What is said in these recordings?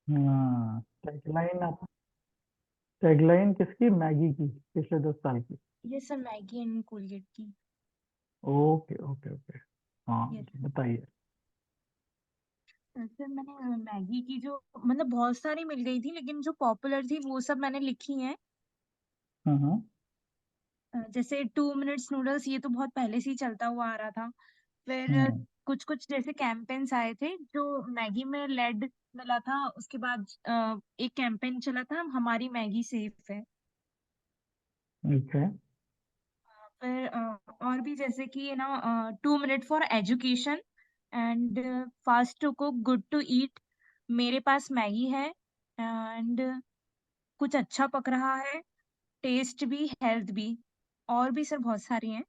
हाँ, टैगलाइन किसकी? मैगी की, पिछले 10 साल की। ये सर मैगी एंड कोलगेट की। Okay okay okay. हाँ यस। जी, बताइए। सर मैंने मैगी की जो मतलब बहुत सारी मिल गई थी, लेकिन जो पॉपुलर थी वो सब मैंने लिखी हैं। हम्म। जैसे 2 मिनट्स नूडल्स, ये तो बहुत पहले से ही चलता हुआ आ रहा था। फिर हम्म। कुछ कुछ जैसे कैंपेन्स आए थे जो मैगी में लेड मिला था। उसके बाद एक कैंपेन चला था, हमारी मैगी सेफ है। ठीक है। फिर और भी जैसे कि ना 2 minute for education and fast to cook good to eat, मेरे पास मैगी है, एंड कुछ अच्छा पक रहा है, टेस्ट भी हेल्थ भी। और भी सर बहुत सारी हैं।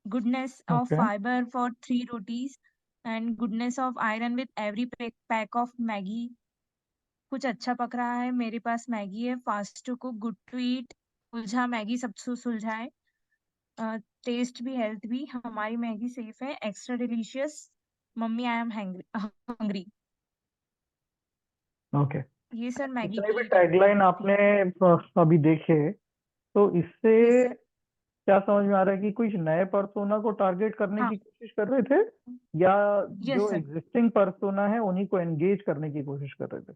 goodness of okay fiber for 3 rotis and goodness of iron with every pack of Maggie। कुछ अच्छा पक रहा है, मेरे पास मैगी है, fast to cook good to eat, सुलझा मैगी सबसे सुलझाए, टेस्ट भी हेल्थ भी, हमारी मैगी सेफ है, extra delicious, mummy I am hungry. Okay. ये सर मैगी जितने भी की टैगलाइन टैगलाइंस थी। आपने अभी देखे, तो इससे यस सर। क्या समझ में आ रहा है कि कुछ नए पर्सोना को टारगेट करने हाँ। की कोशिश कर रहे थे, या यस जो सर। एग्जिस्टिंग पर्सोना है उन्हीं को एंगेज करने की कोशिश कर रहे थे?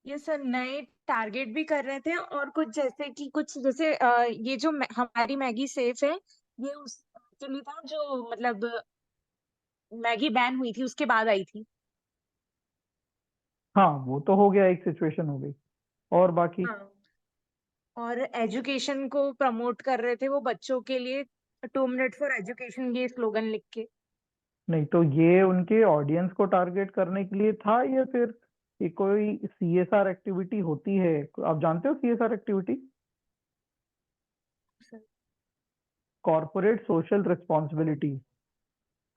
यस सर, नए टारगेट भी कर रहे थे, और कुछ जैसे कि कुछ जैसे ये जो हमारी मैगी सेफ है, ये उस एक्चुअली था जो मतलब मैगी बैन हुई थी उसके बाद आई थी। हाँ, वो तो हो गया, एक सिचुएशन हो गई। और बाकी? हाँ। और एजुकेशन को प्रमोट कर रहे थे वो बच्चों के लिए, 2 मिनट फॉर एजुकेशन ये स्लोगन लिख के। नहीं, तो ये उनके ऑडियंस को टारगेट करने के लिए था, या फिर ये कोई सीएसआर एक्टिविटी होती है? आप जानते हो CSR activity? Corporate social responsibility.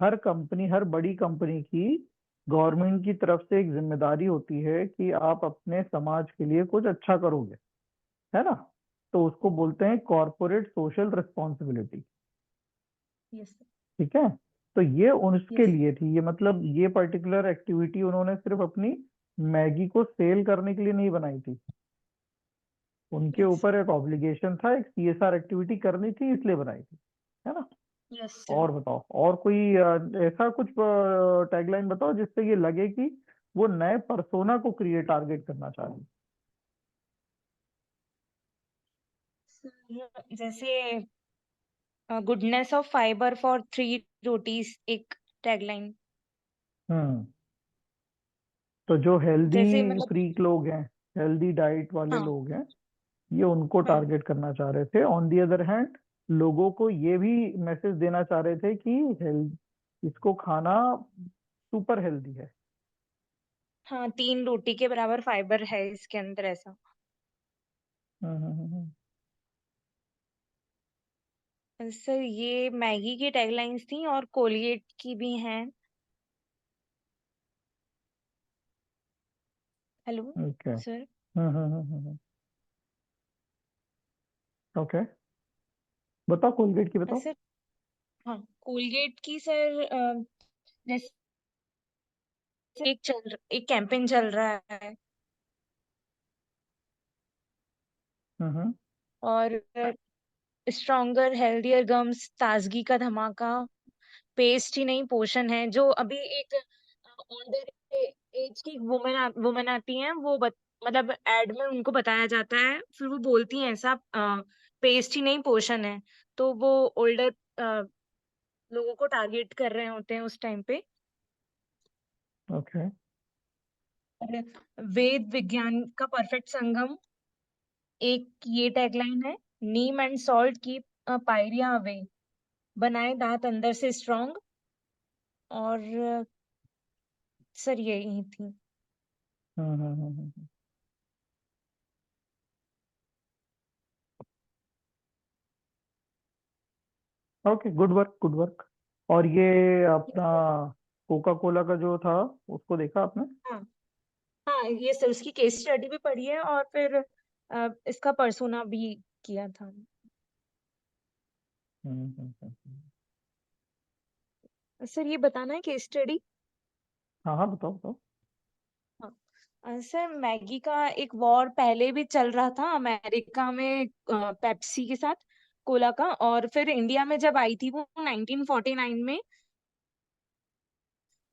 हर कंपनी, हर बड़ी कंपनी की गवर्नमेंट की तरफ से एक जिम्मेदारी होती है कि आप अपने समाज के लिए कुछ अच्छा करोगे, है ना? तो उसको बोलते हैं corporate social responsibility. Yes sir. ठीक है। तो ये उसके यस। लिए थी, ये मतलब ये पर्टिकुलर एक्टिविटी उन्होंने सिर्फ अपनी मैगी को सेल करने के लिए नहीं बनाई थी। उनके यस ऊपर एक ऑब्लिगेशन था, एक सीएसआर एक्टिविटी करनी थी, इसलिए बनाई थी, है ना? Yes sir. और बताओ, और कोई ऐसा कुछ टैगलाइन बताओ जिससे ये लगे कि वो नए पर्सोना को क्रिएट टारगेट करना चाह रहे हैं। जैसे goodness of fibre for 3 rotis एक टैगलाइन। हम्म। तो जो जैसे हेल्दी मतलब। फ्रीक लोग हैं, हेल्दी डाइट वाले हाँ। लोग हैं, ये उनको हाँ। टारगेट करना चाह रहे थे। ऑन दी अदर हैंड, लोगों को ये भी मैसेज देना चाह रहे थे कि हेल्थ, इसको खाना सुपर हेल्दी है। हाँ, 3 रोटी के बराबर फाइबर है इसके अंदर, ऐसा। हम्म। सर ये मैगी की टैगलाइंस थी, और कोलगेट की भी हैं। Hello okay. सर। ओके, बताओ, कोलगेट की बताओ। सर। हाँ, कोलगेट की सर जैसे एक कैंपेन चल रहा है, हम्म। और स्ट्रॉन्गर हेल्दियर गम्स, ताजगी का धमाका, पेस्ट ही नहीं पोषण है, जो अभी एक ओल्डर एज की वुमेन आती हैं, वो मतलब एड में उनको बताया जाता है, फिर वो बोलती हैं ऐसा, पेस्ट ही नहीं पोषण है। तो वो ओल्डर लोगों को टारगेट कर रहे होते हैं उस टाइम पे। ओके। और वेद विज्ञान का परफेक्ट संगम, एक ये टैगलाइन है, नीम एंड सॉल्ट की पायरिया अवे, बनाए दांत अंदर से स्ट्रॉन्ग। और सर यही थी। Hmm. Okay, good work good work. और ये अपना कोका कोला का जो था, उसको देखा आपने? हाँ। हाँ, ये सर उसकी केस स्टडी भी पढ़ी है, और फिर इसका परसोना भी किया था। हम्म। सर ये बताना है केस स्टडी। हाँ हाँ, बताओ बताओ। हाँ। सर मैगी का एक वॉर पहले भी चल रहा था अमेरिका में पेप्सी के साथ, कोला का, और फिर इंडिया में जब आई थी वो 1949 में,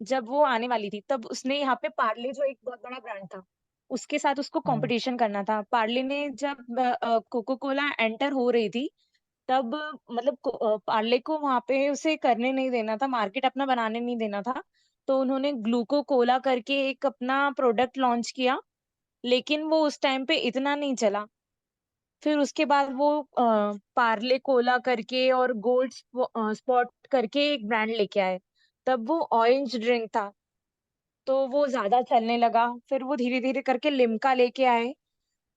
जब वो आने वाली थी, तब उसने यहाँ पे पार्ले जो एक बहुत बड़ा ब्रांड था, उसके साथ उसको हाँ। कॉम्पिटिशन करना था। पार्ले ने जब कोको कोला एंटर हो रही थी, तब मतलब पार्ले को वहां पे उसे करने नहीं देना था, मार्केट अपना बनाने नहीं देना था। तो उन्होंने ग्लूको कोला करके एक अपना प्रोडक्ट लॉन्च किया, लेकिन वो उस टाइम पे इतना नहीं चला। फिर उसके बाद वो पार्ले कोला करके और गोल्ड स्पॉट करके एक ब्रांड लेके आए। तब वो ऑरेंज ड्रिंक था, तो वो ज्यादा चलने लगा। फिर वो धीरे धीरे करके लिम्का लेके आए,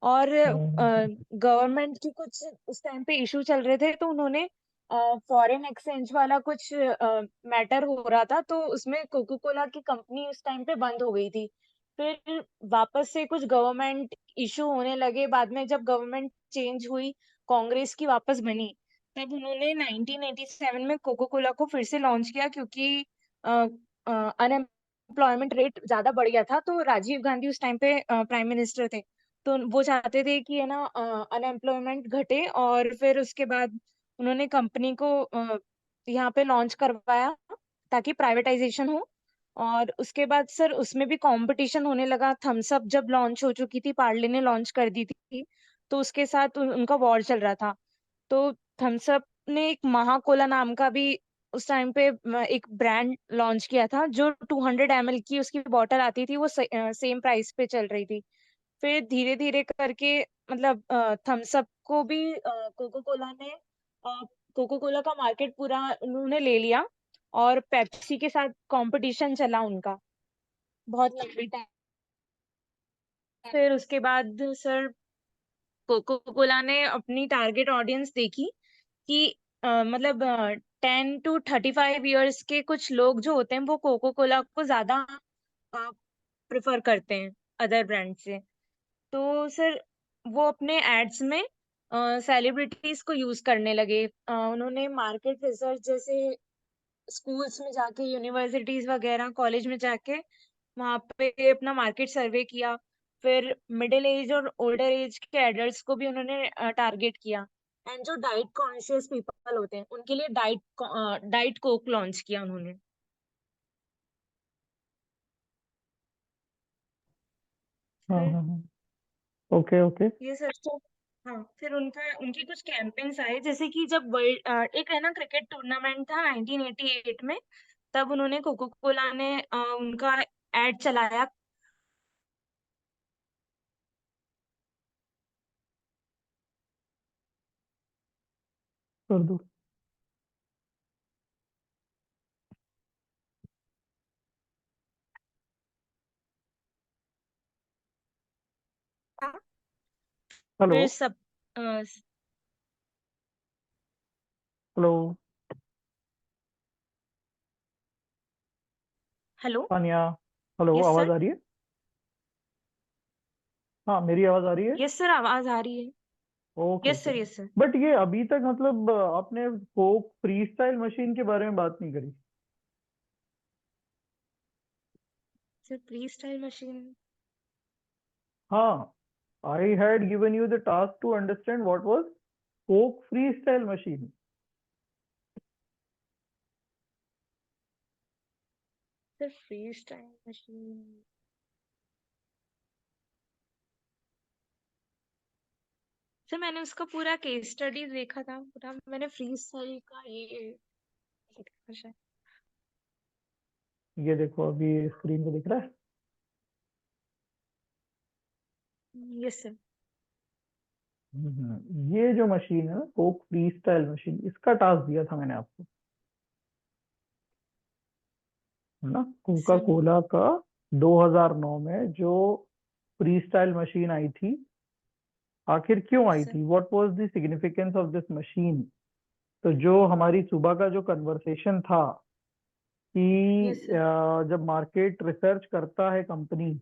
और हम्म। गवर्नमेंट की कुछ उस टाइम पे इशू चल रहे थे, तो उन्होंने फॉरेन एक्सचेंज वाला कुछ मैटर हो रहा था, तो उसमें कोको कोला की कंपनी उस टाइम पे बंद हो गई थी। फिर वापस से कुछ गवर्नमेंट इशू होने लगे, बाद में जब गवर्नमेंट चेंज हुई, कांग्रेस की वापस बनी, तब उन्होंने 1987 में कोको कोला को फिर से लॉन्च किया, क्योंकि अनएम्प्लॉयमेंट रेट ज्यादा बढ़ गया था। तो राजीव गांधी उस टाइम पे प्राइम मिनिस्टर थे, तो वो चाहते थे कि है ना अनएम्प्लॉयमेंट घटे, और फिर उसके बाद उन्होंने कंपनी को यहाँ पे लॉन्च करवाया ताकि प्राइवेटाइजेशन हो। और उसके बाद सर उसमें भी कंपटीशन होने लगा। थम्स अप जब लॉन्च हो चुकी थी, पार्ले ने लॉन्च कर दी थी, तो उसके साथ उनका वॉर चल रहा था। तो थम्स अप ने एक महा कोला नाम का भी उस टाइम पे एक ब्रांड लॉन्च किया था, जो 200 ml की उसकी बॉटल आती थी, वो सेम प्राइस पे चल रही थी। फिर धीरे धीरे करके मतलब थम्स अप को भी कोको कोला ने कोको कोला का मार्केट पूरा उन्होंने ले लिया, और पेप्सी के साथ कंपटीशन चला उनका बहुत लंबी टाइम। फिर उसके बाद सर कोको कोला ने अपनी टारगेट ऑडियंस देखी कि मतलब 10 to 35 years के कुछ लोग जो होते हैं, वो कोको कोला को ज्यादा प्रेफर करते हैं अदर ब्रांड से। तो सर वो अपने एड्स में सेलिब्रिटीज को यूज करने लगे। उन्होंने मार्केट रिसर्च जैसे स्कूल्स में जाके, यूनिवर्सिटीज वगैरह कॉलेज में जाके वहां पे अपना मार्केट सर्वे किया। फिर मिडिल एज और ओल्डर एज के एडल्ट्स को भी उन्होंने टारगेट किया। एंड जो डाइट कॉन्शियस पीपल होते हैं, उनके लिए डाइट कोक लॉन्च किया उन्होंने। हाँ फिर हाँ हाँ। Okay okay. ये सर तो हाँ, फिर उनका उनके कुछ कैंपेन्स आए, जैसे कि जब वर्ल्ड एक है ना क्रिकेट टूर्नामेंट था 1988 में, तब उन्होंने कोको कोला ने उनका एड चलाया। कर दो। हेलो। फिर सब hello. Hello. Tania. Hello, yes आवाज सर। आ रही है? हाँ, मेरी आवाज आ रही है? यस सर, आवाज आ रही है। Okay yes okay. Sir, yes sir. But ये अभी तक मतलब आपने कोक फ्री स्टाइल मशीन के बारे में बात नहीं करी। Sir free style machine. हाँ, I had given you the task to understand what was coke free style machine. Sir free style machine. Sir मैंने उसका पूरा केस स्टडी देखा था, पूरा मैंने फ्री स्टाइल का ये देखा शायद। ये देखो, अभी स्क्रीन पे दिख रहा है। Yes sir. ये जो मशीन है ना, कोक फ्री स्टाइल मशीन, इसका टास्क दिया था मैंने आपको, है ना, कोका सर कोला का 2009 में जो फ्री स्टाइल मशीन आई थी, आखिर क्यों यस आई सर। थी, what was the significance of this machine. तो जो हमारी सुबह का जो कन्वर्सेशन था कि यस सर। जब मार्केट रिसर्च करता है कंपनी,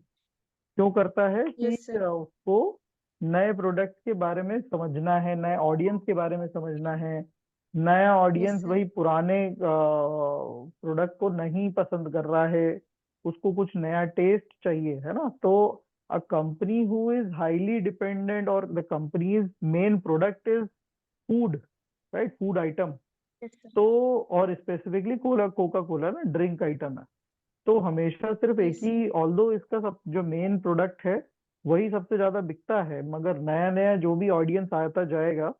क्यों करता है कि यस सर। उसको नए प्रोडक्ट के बारे में समझना है, नए ऑडियंस के बारे में समझना है। नया यस ऑडियंस सर। वही पुराने प्रोडक्ट को नहीं पसंद कर रहा है, उसको कुछ नया टेस्ट चाहिए, है ना। तो a company who is highly dependent और the company's main product is food, right, food item. Yes sir. तो और स्पेसिफिकली कोका कोला ना ड्रिंक आइटम है। तो हमेशा सिर्फ एक यस सर। ही, ऑल्दो इसका सब जो मेन प्रोडक्ट है वही सबसे ज्यादा बिकता है, मगर नया नया जो भी ऑडियंस आता जाएगा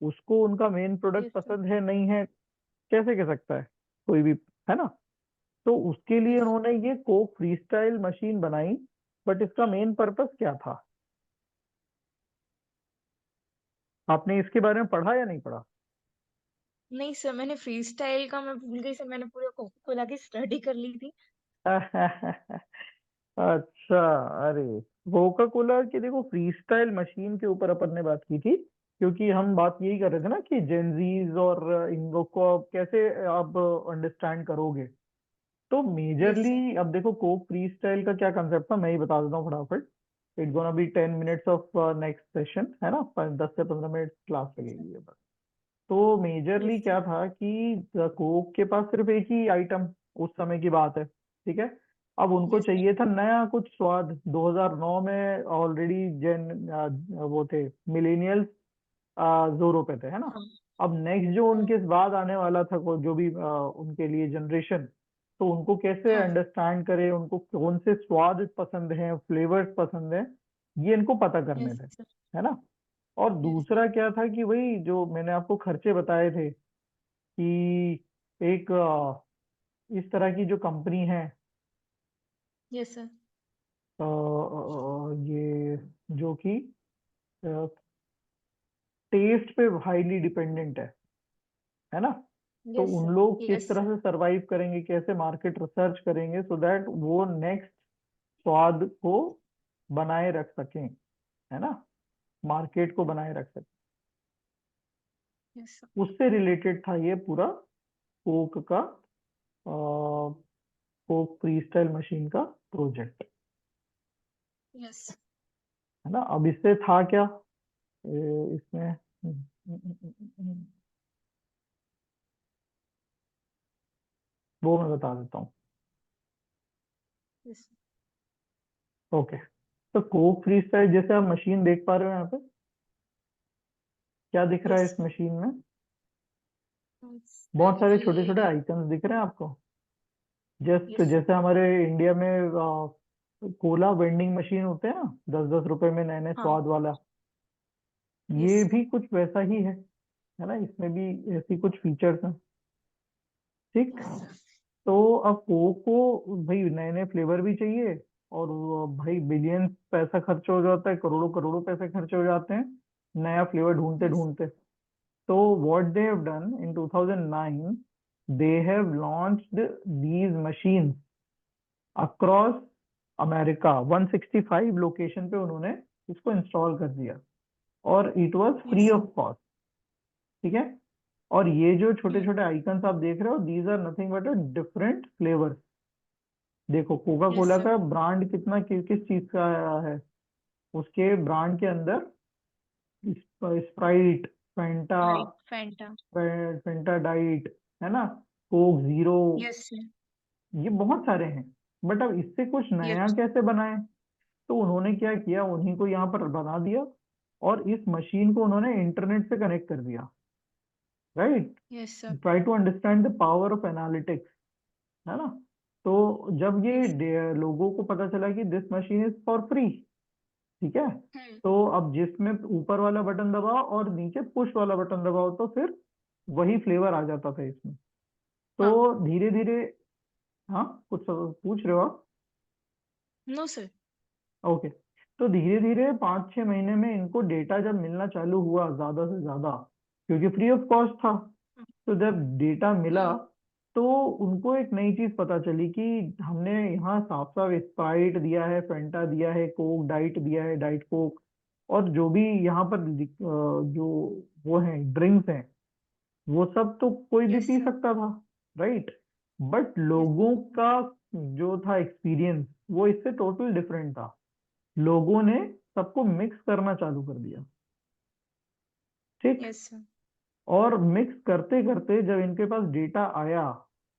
उसको उनका मेन प्रोडक्ट यस सर। पसंद है नहीं है, कैसे कह सकता है कोई भी, है ना। तो उसके लिए यस। उन्होंने ये कोक फ्रीस्टाइल मशीन बनाई। बट इसका मेन पर्पस क्या था, आपने इसके बारे में पढ़ा या नहीं पढ़ा? नहीं सर, मैंने फ्री स्टाइल का मैं भूल गई सर, मैंने पूरा कोका कोला की स्टडी कर ली थी। अच्छा, अरे कोका कोला की देखो फ्रीस्टाइल मशीन के ऊपर अपन ने बात की थी, क्योंकि हम बात यही कर रहे थे ना कि जेनजीज और इनको आप कैसे आप अंडरस्टैंड करोगे। तो यस सर। मेजरली अब देखो कोक फ्रीस्टाइल का क्या कंसेप्ट था, मैं ही बता देता हूँ फटाफट। It's gonna be 10 minutes of next session, है ना, 10 से 15 मिनट क्लास लगेगी बस। तो मेजरली यस सर। क्या था कि कोक के पास सिर्फ एक ही आइटम, उस समय की बात है, ठीक है। अब उनको यस सर। चाहिए था नया कुछ स्वाद। 2009 में ऑलरेडी वो थे मिलेनियल्स जोरों पे थे, है ना। हाँ। अब नेक्स्ट जो हाँ। उनके बाद आने वाला था जो भी उनके लिए जनरेशन, तो उनको कैसे हाँ। अंडरस्टैंड करे, उनको कौन से स्वाद पसंद हैं, फ्लेवर्स पसंद हैं, ये इनको पता करने यस थे, सर। है ना। और यस। दूसरा क्या था कि वही जो मैंने आपको खर्चे बताए थे कि एक इस तरह की जो कंपनी है, यस सर। ये जो कि टेस्ट पे हाईली डिपेंडेंट है ना। तो यस उन सर। लोग किस यस तरह सर। से सरवाइव करेंगे, कैसे मार्केट रिसर्च करेंगे सो दैट वो नेक्स्ट स्वाद को बनाए रख सकें, है ना, मार्केट को बनाए रख सकें। Yes sir. उससे रिलेटेड था ये पूरा कोक का कोक फ्रीस्टाइल मशीन का प्रोजेक्ट, यस। है ना। अब इससे था क्या इसमें, वो मैं बता देता हूँ। यस। ओके, तो कोक फ्रीस्टाइल जैसे आप मशीन देख पा रहे हो यहाँ पे, क्या दिख रहा है यस। इस मशीन में? सर बहुत सारे छोटे छोटे ये। आइकन्स दिख रहे हैं आपको। Just yes sir. जैसे हमारे इंडिया में कोला वेंडिंग मशीन होते हैं ना, 10-10 रुपए में नए नए हाँ। स्वाद वाला, यस ये सर। भी कुछ वैसा ही है ना, इसमें भी ऐसी कुछ फीचर्स हैं, ठीक। Yes sir. तो अब कोक को भाई नए नए फ्लेवर भी चाहिए, और वो भाई बिलियंस पैसा खर्च हो जाता है, करोड़ों करोड़ों पैसे खर्च हो जाते हैं नया फ्लेवर ढूंढते यस। ढूंढते। So what they have done in 2009, they have launched these machines across America. 165 location पे उन्होंने इसको इंस्टॉल कर दिया, और it was free yes. Of cost, ठीक है। और ये जो छोटे हम्म। छोटे आइकन्स आप देख रहे हो, these are nothing but a different flavours. देखो कोका यस कोला सर। का ब्रांड कितना किस चीज का है, उसके ब्रांड के अंदर Sprite, Fanta, right Fanta. Fanta diet, है ना, कोक जीरो, यस सर। ये बहुत सारे हैं। बट अब इससे कुछ नया यस। कैसे बनाएं, तो उन्होंने क्या किया, उन्हीं को यहाँ पर बना दिया, और इस मशीन को उन्होंने इंटरनेट से कनेक्ट कर दिया, right. Yes sir. Try to understand the power of analytics, है ना। तो जब ये यस। लोगों को पता चला कि this machine is for free, ठीक है, हम्म। तो अब जिसमें ऊपर वाला बटन दबाओ और नीचे पुश वाला बटन दबाओ तो फिर वही फ्लेवर आ जाता था इसमें। तो हाँ। धीरे धीरे, हाँ कुछ पूछ रहे हो आप? No sir. ओके, तो धीरे धीरे 5-6 महीने में इनको डेटा जब मिलना चालू हुआ ज्यादा से ज्यादा, क्योंकि फ्री ऑफ कॉस्ट था, तो जब डेटा मिला हम्म। तो उनको एक नई चीज पता चली कि हमने यहाँ साफ साफ स्प्राइट दिया है, फेंटा दिया है, कोक डाइट दिया है, डाइट कोक, और जो भी यहाँ पर जो वो है ड्रिंक्स हैं, वो सब तो कोई भी यस पी सर। सकता था, राइट। But yes. लोगों का जो था एक्सपीरियंस वो इससे टोटल डिफरेंट था। लोगों ने सबको मिक्स करना चालू कर दिया, ठीक। Yes sir. और मिक्स करते करते जब इनके पास डेटा आया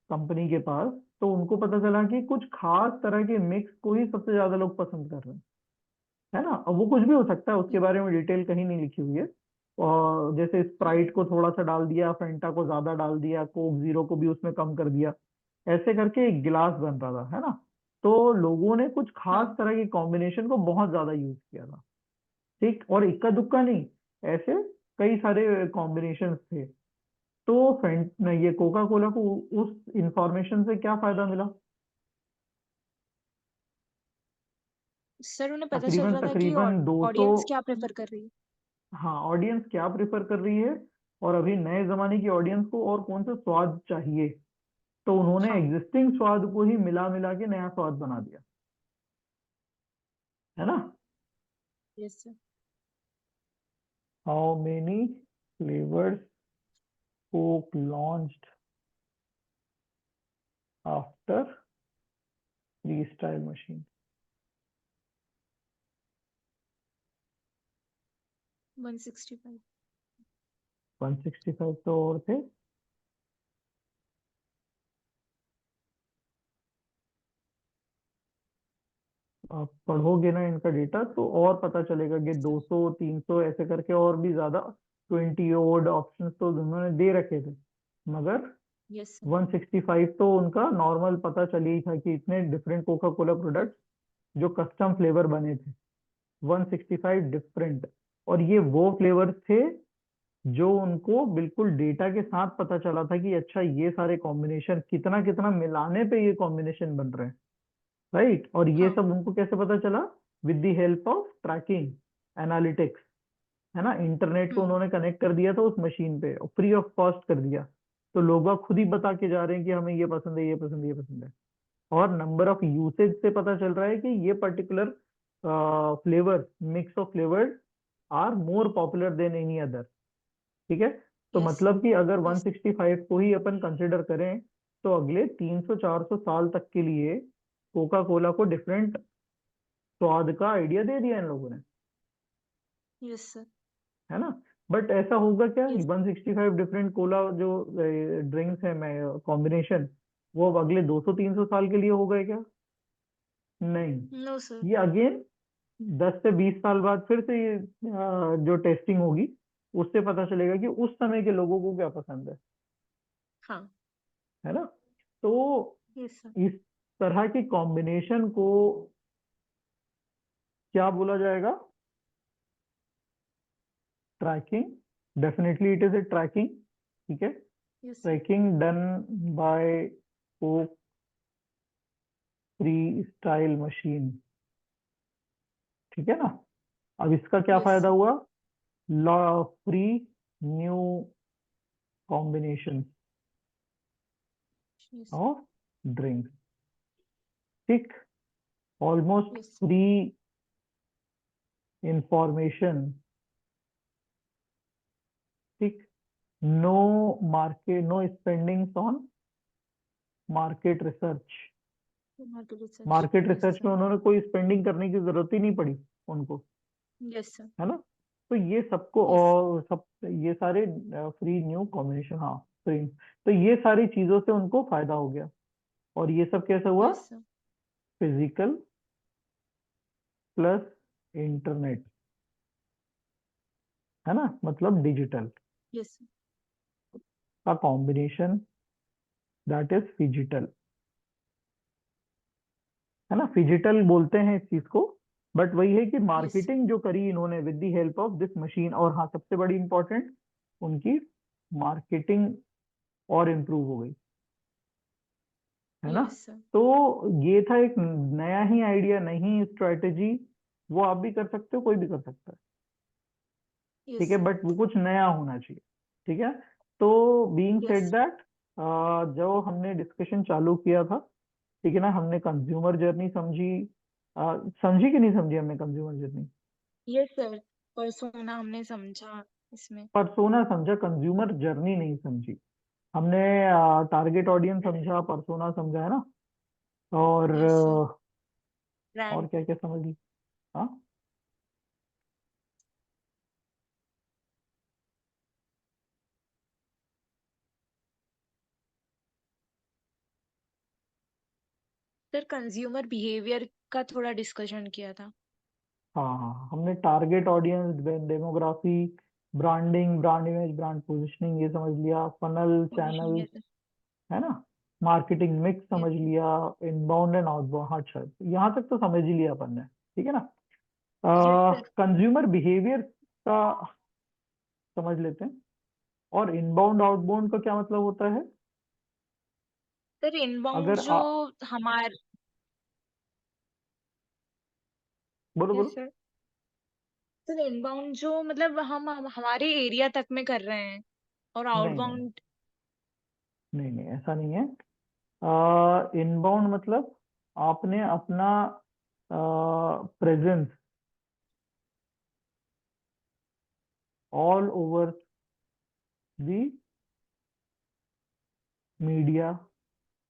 कंपनी के पास, तो उनको पता चला कि कुछ खास तरह के मिक्स को ही सबसे ज्यादा लोग पसंद कर रहे हैं, है ना। अब वो कुछ भी हो सकता है, उसके बारे में डिटेल कहीं नहीं लिखी हुई है। और जैसे स्प्राइट को थोड़ा सा डाल दिया, फेंटा को ज्यादा डाल दिया, कोक जीरो को भी उसमें कम कर दिया, ऐसे करके एक गिलास बन रहा था, है ना। तो लोगों ने कुछ खास हाँ तरह की कॉम्बिनेशन को बहुत ज्यादा यूज किया था। ठीक, और इक्का दुक्का नहीं, ऐसे कई सारे कॉम्बिनेशन थे। तो फेंट ये कोका कोला को उस इंफॉर्मेशन से क्या फायदा मिला? सर, उन्हें पता चल तकरीबन रहा था कि तकरीबन 200। ऑडियंस क्या प्रेफर कर रही है। हाँ, ऑडियंस क्या प्रेफर कर रही है, और अभी नए जमाने की ऑडियंस को और कौन सा स्वाद चाहिए, तो उन्होंने हाँ। एग्जिस्टिंग स्वाद को ही मिला मिला के नया स्वाद बना दिया, है ना। Yes sir. How many flavours Coke launched after free style machine? 165। 165 तो और थे। आप पढ़ोगे ना इनका डेटा तो और पता चलेगा कि 200 300 ऐसे करके और भी ज्यादा 20 ओड ऑप्शंस तो उन्होंने दे रखे थे, मगर यस सर। 165 तो उनका नॉर्मल पता चल ही था कि इतने डिफरेंट कोका कोला प्रोडक्ट जो कस्टम फ्लेवर बने थे, 165 डिफरेंट। और ये वो फ्लेवर्स थे जो उनको बिल्कुल डेटा के साथ पता चला था कि अच्छा ये सारे कॉम्बिनेशन कितना कितना मिलाने पे ये कॉम्बिनेशन बन रहे हैं, राइट। और ये हाँ। सब उनको कैसे पता चला? With the help of tracking analytics, है ना। इंटरनेट को हम्म। उन्होंने कनेक्ट कर दिया था उस मशीन पे और फ्री ऑफ कॉस्ट कर दिया। तो लोग बाग खुद ही बता के जा रहे हैं कि हमें ये पसंद है, ये पसंद है, ये पसंद है। और नंबर ऑफ यूसेज से पता चल रहा है कि ये particular flavour, mix of flavours are more popular than any other. ठीक है। तो यस सर। मतलब कि अगर यस। 165 को ही अपन कंसिडर करें, तो अगले 300 400 साल तक के लिए कोका कोला को डिफरेंट स्वाद का आइडिया दे दिया इन लोगों ने, यस सर। है ना। बट ऐसा होगा क्या, यस। 165 डिफरेंट कोला जो ड्रिंक्स है, मैं कॉम्बिनेशन, वो अब अगले 200 300 साल के लिए हो गए क्या? नहीं। No sir. ये अगेन 10 से 20 साल बाद फिर से ये जो टेस्टिंग होगी, उससे पता चलेगा कि उस समय के लोगों को क्या पसंद हाँ। है ना। तो यस सर। इस तरह की कॉम्बिनेशन को क्या बोला जाएगा? Tracking. Definitely it is a tracking. ठीक है। Yes sir. Tracking done by Coke free style machine. ठीक है ना। अब इसका क्या यस फायदा सर। हुआ? Law free new combination yes. Of drink. ठीक, ऑलमोस्ट यस। Free information. ठीक, no market, no spending on market research. Market research. Market yes research sir. में उन्होंने कोई स्पेंडिंग करने की जरूरत ही नहीं पड़ी उनको, यस सर। है ना। तो ये सबको, यस। और सब ये सारे फ्री न्यू कॉम्बिनेशन, हाँ फ्री, तो ये सारी चीजों से उनको फायदा हो गया। और ये सब कैसे हुआ? Yes sir. Physical plus internet, है ना, मतलब डिजिटल यस। का कॉम्बिनेशन, दैट इज फिजिटल, है ना। फिजिटल बोलते हैं इस चीज को। बट वही है कि यस। मार्केटिंग जो करी इन्होंने with the help of this machine, और हाँ सबसे बड़ी इंपॉर्टेंट, उनकी मार्केटिंग और इम्प्रूव हो गई, है ना। Yes sir. तो ये था एक नया ही आइडिया, नई स्ट्रेटेजी। वो आप भी कर सकते हो, कोई भी कर सकता है। ठीक यस है, सर। बट वो कुछ नया होना चाहिए। ठीक है। तो बीइंग सेड यस। दैट, जो हमने डिस्कशन चालू किया था, ठीक है ना, हमने कंज्यूमर जर्नी समझी। समझी कि नहीं समझी हमने consumer journey? Yes sir. Persona हमने समझा इसमें। पर्सोना समझा, कंज्यूमर जर्नी नहीं समझी हमने। टारगेट ऑडियंस समझा, पर्सोना समझा, है ना। और यस सर। और ब्रांड। क्या क्या समझ ली? हाँ, सर कंज्यूमर बिहेवियर का थोड़ा डिस्कशन किया था। हाँ हाँ, हमने target audience, demography, branding, brand image, brand positioning ये समझ लिया, फनल, पोजीशन चैनल, ये था। है ना, मार्केटिंग मिक्स यस समझ लिया, इनबाउंड एंड आउटबाउंड, हाँ अच्छा यहाँ तक तो समझ ही लिया अपन ने। ठीक है ना। Yes sir. कंज्यूमर बिहेवियर का समझ लेते हैं। और इनबाउंड आउटबाउंड का क्या मतलब होता है? सर इनबाउंड अगर जो हमार बोलो यस बोलो। सर। सर इनबाउंड जो मतलब हम हमारे एरिया तक में कर रहे हैं, और नहीं नहीं आउटबाउंड। नहीं नहीं, ऐसा नहीं है। इनबाउंड मतलब आपने अपना presence all over the media,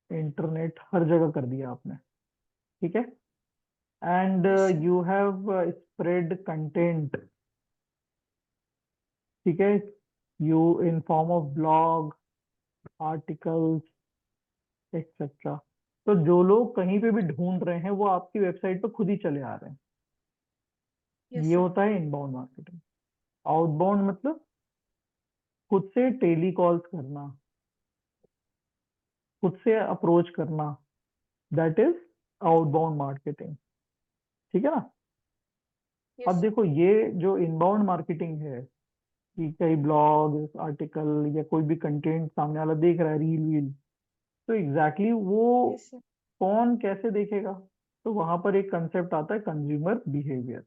internet, हर जगह कर दिया आपने। ठीक है। And yes sir. You have spread content. ठीक है। You in form of blog, articles, etcetera. तो जो लोग कहीं पे भी ढूंढ रहे हैं वो आपकी वेबसाइट पर खुद ही चले आ रहे हैं। यस ये सर। होता है इनबाउंड मार्केटिंग। आउटबाउंड मतलब खुद से टेली कॉल्स करना, खुद से अप्रोच करना, दैट इज आउटबाउंड मार्केटिंग। ठीक है ना। यस अब सर। देखो ये जो इनबाउंड मार्केटिंग है कि कई ब्लॉग, आर्टिकल या कोई भी कंटेंट सामने वाला देख रहा है, रील वील, तो एग्जैक्टली वो यस सर। कौन कैसे देखेगा? तो वहां पर एक कंसेप्ट आता है कंज्यूमर बिहेवियर।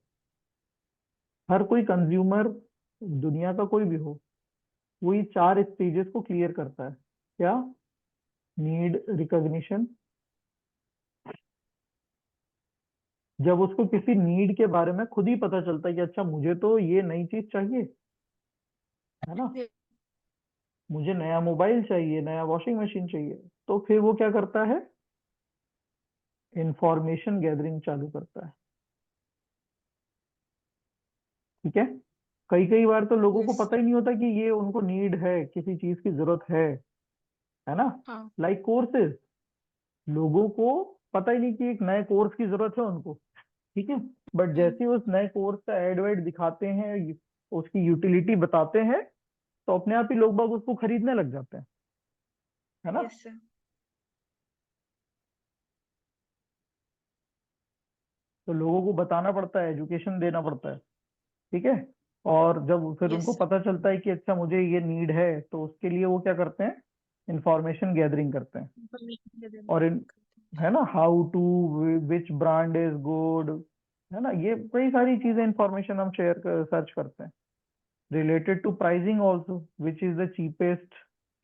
हर कोई कंज्यूमर, दुनिया का कोई भी हो, वही चार स्टेजेस को क्लियर करता है। क्या? Need recognition. जब उसको किसी नीड के बारे में खुद ही पता चलता है कि अच्छा मुझे तो ये नई चीज चाहिए, है ना, मुझे नया मोबाइल चाहिए, नया वॉशिंग मशीन चाहिए, तो फिर वो क्या करता है? इंफॉर्मेशन गैदरिंग चालू करता है। ठीक है। कई कई बार तो लोगों को यस। पता ही नहीं होता कि ये उनको नीड है, किसी चीज की जरूरत है ना। हाँ। लाइक कोर्सेज, लोगों को पता ही नहीं कि एक नए कोर्स की जरूरत है उनको। ठीक है। बट हम्म। जैसे ही उस नए कोर्स का एड वेड दिखाते हैं, उसकी यूटिलिटी बताते हैं, तो अपने आप ही लोग बाग उसको खरीदने लग जाते हैं, है ना। Yes sir. तो लोगों को बताना पड़ता है, एजुकेशन देना पड़ता है। ठीक है। और जब फिर यस उनको सर। पता चलता है कि अच्छा मुझे ये नीड है, तो उसके लिए वो क्या करते हैं? इंफॉर्मेशन गैदरिंग करते हैं। इंफॉर्मेशन दे देना और इन, करते हैं। है ना, how to, which brand is good, है ना, ये कई सारी चीजें इंफॉर्मेशन हम शेयर सर्च करते हैं। Related to pricing also, which is the cheapest,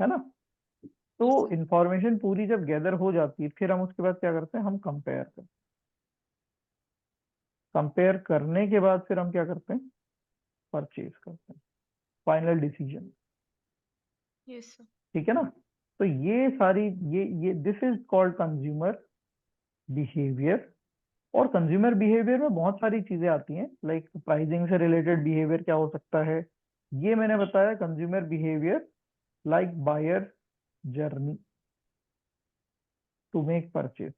है ना। तो यस सर। इंफॉर्मेशन पूरी जब गैदर हो जाती है, फिर हम उसके बाद क्या करते हैं? हम कंपेयर करते हैं। कंपेयर करने के बाद फिर हम क्या करते हैं? परचेज करते हैं। Final decision. Yes sir. ठीक है ना। तो ये सारी, ये this is called consumer behaviour. और कंज्यूमर बिहेवियर में बहुत सारी चीजें आती हैं, लाइक प्राइसिंग से रिलेटेड बिहेवियर क्या हो सकता है, ये मैंने बताया। Consumer behaviour like buyer journey to make purchase,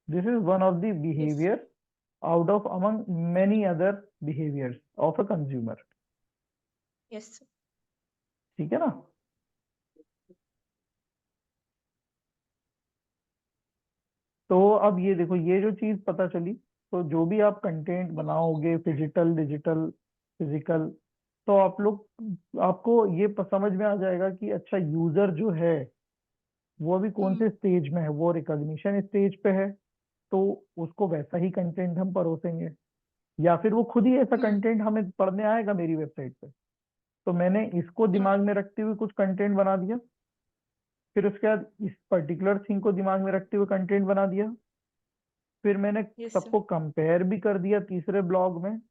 this is one of the yes sir. Behaviour out of among many other behaviors of a consumer। Yes sir. ठीक है ना। तो अब ये देखो, ये जो चीज पता चली, तो जो भी आप कंटेंट बनाओगे, फिजिकल, डिजिटल, फिजिकल, तो आप लोग, आपको ये समझ में आ जाएगा कि अच्छा यूजर जो है वो अभी कौन से हम्म। स्टेज में है। वो रिकॉग्निशन स्टेज पे है, तो उसको वैसा ही कंटेंट हम परोसेंगे, या फिर वो खुद ही ऐसा हम्म। कंटेंट हमें पढ़ने आएगा मेरी वेबसाइट पे। तो मैंने इसको हाँ। दिमाग में रखते हुए कुछ कंटेंट बना दिया, फिर उसके बाद इस पर्टिकुलर थिंग को दिमाग में रखते हुए कंटेंट बना दिया, फिर मैंने यस सर। सबको कंपेयर भी कर दिया तीसरे ब्लॉग में,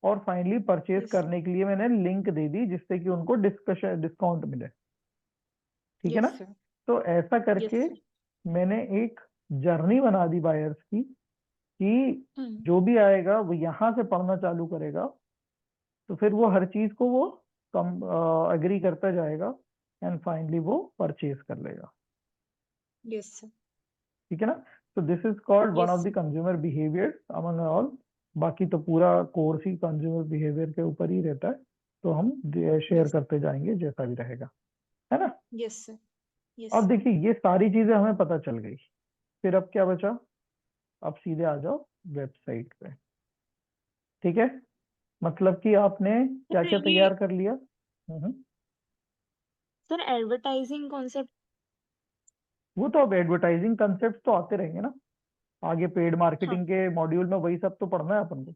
और फाइनली परचेज यस। करने के लिए मैंने लिंक दे दी जिससे कि उनको डिस्कशन डिस्काउंट मिले। ठीक है ना। Yes sir. तो ऐसा यस करके सर। मैंने एक जर्नी बना दी बायर्स की, कि हम्म। जो भी आएगा वो यहाँ से पढ़ना चालू करेगा, तो फिर वो हर चीज को वो कम एग्री करता जाएगा, एंड फाइनली वो परचेज कर लेगा। Yes sir. ठीक है ना। So this is called one of Yes, the consumer behaviors among all. बाकी तो पूरा कोर्स ही कंज्यूमर बिहेवियर के ऊपर ही रहता है, तो हम शेयर yes, करते जाएंगे जैसा भी रहेगा, है ना। yes, sir. अब Yes, देखिए ये सारी चीजें हमें पता चल गई, फिर अब क्या बचा, अब सीधे आ जाओ वेबसाइट पे। ठीक है, मतलब कि आपने क्या सर क्या ये तैयार कर लिया। Sir advertising concept. वो तो अब एडवर्टाइजिंग कंसेप्ट तो आते रहेंगे ना, आगे पेड हाँ, मार्केटिंग के मॉड्यूल में वही सब तो पढ़ना है अपन को,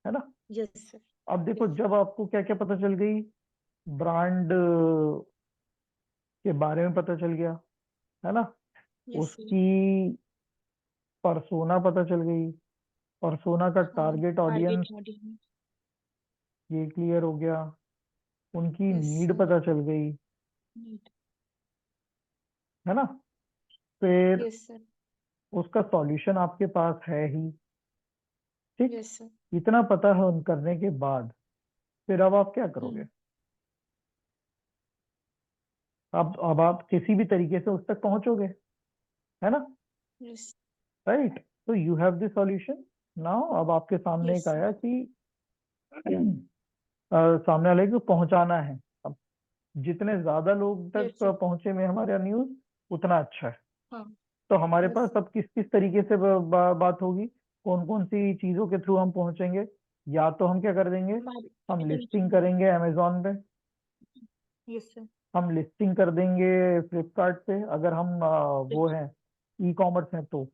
है ना। Yes sir. अब देखो यस, जब आपको क्या क्या पता चल गई, ब्रांड के बारे में पता चल गया, है ना, यस सर। उसकी परसोना पता चल गई, परसोना का हाँ, टारगेट ऑडियंस टारगेट ऑडियंस। ये क्लियर हो गया, उनकी यस नीड सर। पता चल गई, नीट। है ना, फिर यस सर। उसका सॉल्यूशन आपके पास है ही। ठीक, यस सर। इतना पता है उन करने के बाद फिर अब आप क्या करोगे। हम्म। अब आप किसी भी तरीके से उस तक पहुंचोगे, है ना, यस। राइट। तो you have the solution now. अब आपके सामने यस एक सर। आया कि सामने वाले को पहुंचाना है। अब जितने ज्यादा लोग तक यस सर। पहुंचे में हमारा न्यूज, उतना अच्छा है। हाँ। तो हमारे यस पास सर। अब किस किस तरीके से बात होगी, कौन कौन सी चीजों के थ्रू हम पहुंचेंगे। या तो हम क्या कर देंगे, हम मार्केटिंग लिस्टिंग चैनल। करेंगे अमेजोन पे, यस सर। हम लिस्टिंग कर देंगे फ्लिपकार्ट पे, अगर हम वो हैं ई कॉमर्स हैं तो,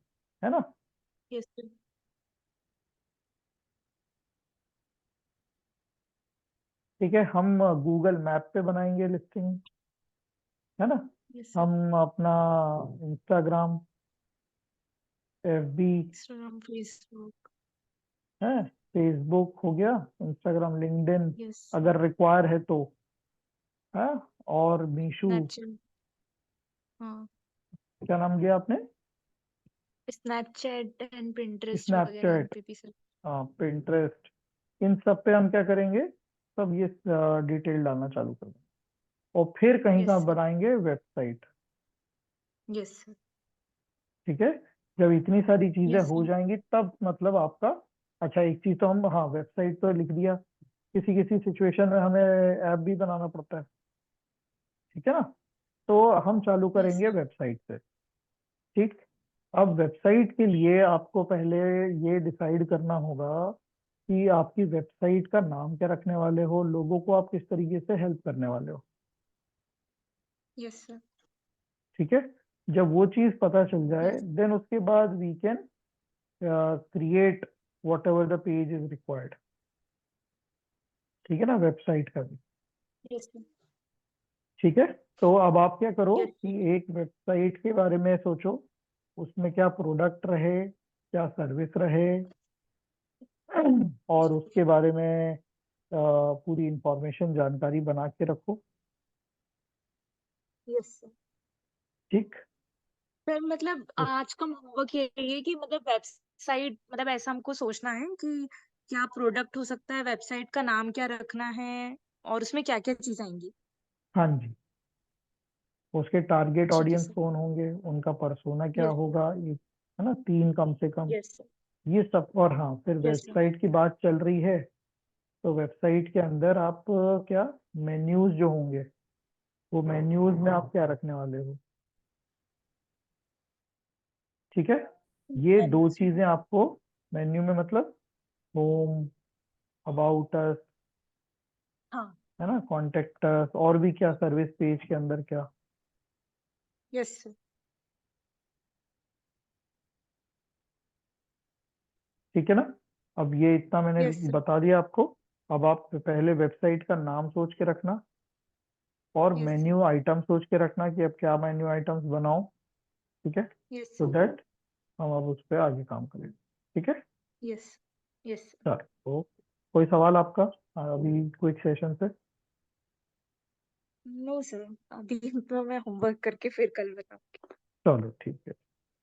है ना। Yes sir. ठीक है, हम गूगल मैप पे बनाएंगे लिस्टिंग, है ना। Yes sir. हम अपना इंस्टाग्राम, एफबी, इंस्टाग्राम, फेसबुक। है, फेसबुक हो गया, इंस्टाग्राम, लिंक्डइन यस। अगर रिक्वायर है तो, है, और मीशू, स्नैपचैट। हाँ। क्या नाम लिया आपने, स्नैपचैट एंड पिंटरेस्ट वगैरह इन स्नैपचैट, पे भी सर। पिंटरेस्ट, इन सब पे हम क्या करेंगे, सब ये डिटेल डालना चालू कर देंगे, और फिर कहीं यस का सर। बनाएंगे वेबसाइट। Yes sir. ठीक है, जब इतनी सारी चीजें यस हो सर। जाएंगी तब मतलब आपका, अच्छा एक चीज तो हम, हाँ वेबसाइट तो लिख दिया, किसी किसी सिचुएशन में हमें ऐप भी बनाना पड़ता है, ठीक है ना। तो हम चालू यस करेंगे सर। वेबसाइट से। ठीक, अब वेबसाइट के लिए आपको पहले ये डिसाइड करना होगा कि आपकी वेबसाइट का नाम क्या रखने वाले हो, लोगों को आप किस तरीके से हेल्प करने वाले हो। Yes sir. ठीक है, जब वो चीज पता चल जाए यस। देन उसके बाद we can create whatever the page is required. ठीक है ना, वेबसाइट का भी। Yes sir. ठीक है, तो अब आप क्या करो यस सर। कि एक वेबसाइट के बारे में सोचो, उसमें क्या प्रोडक्ट रहे, क्या सर्विस रहे, और उसके बारे में पूरी इंफॉर्मेशन जानकारी बना के रखो। Yes sir. ठीक, सर मतलब उस आज का होमवर्क यही है कि मतलब वेबसाइट, मतलब ऐसा हमको सोचना है कि क्या प्रोडक्ट हो सकता है, वेबसाइट का नाम क्या रखना है, और उसमें क्या-क्या चीज़ आएँगी। हाँ जी, उसके टारगेट ठीक है ऑडियंस सर। कौन होंगे, उनका पर्सोना क्या यस सर। होगा, ये है ना, तीन कम से कम, यस सर। ये सब। और हाँ, फिर यस सर। वेबसाइट की बात चल रही है, तो वेबसाइट के अंदर आप क्या मेन्यूज जो होंगे, वो मेन्यूज में आप क्या रखने वाले हो। ठीक है, ये दो मेन्यूज़ में। चीजें आपको मेन्यू में, मतलब होम, अबाउट अस, हाँ। है ना, कॉन्टेक्ट अस, और भी क्या सर्विस पेज के अंदर क्या। Yes sir. ठीक है ना, अब ये इतना मैंने यस सर। बता दिया आपको। अब आप पहले वेबसाइट का नाम सोच के रखना, और यस सर। मेन्यू आइटम सोच के रखना कि अब क्या मेन्यू आइटम्स बनाओ। ठीक है, यस सो सर। दैट हम अब उस पर आगे काम करेंगे। ठीक है, यस। Yes sir. चलो, तो कोई सवाल आपका अभी क्विक सेशन से। नो सर, अभी तो मैं होमवर्क करके फिर कल बताऊँगी। चलो ठीक है,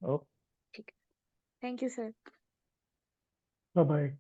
ओके, ठीक है। Thank you sir. Bye bye.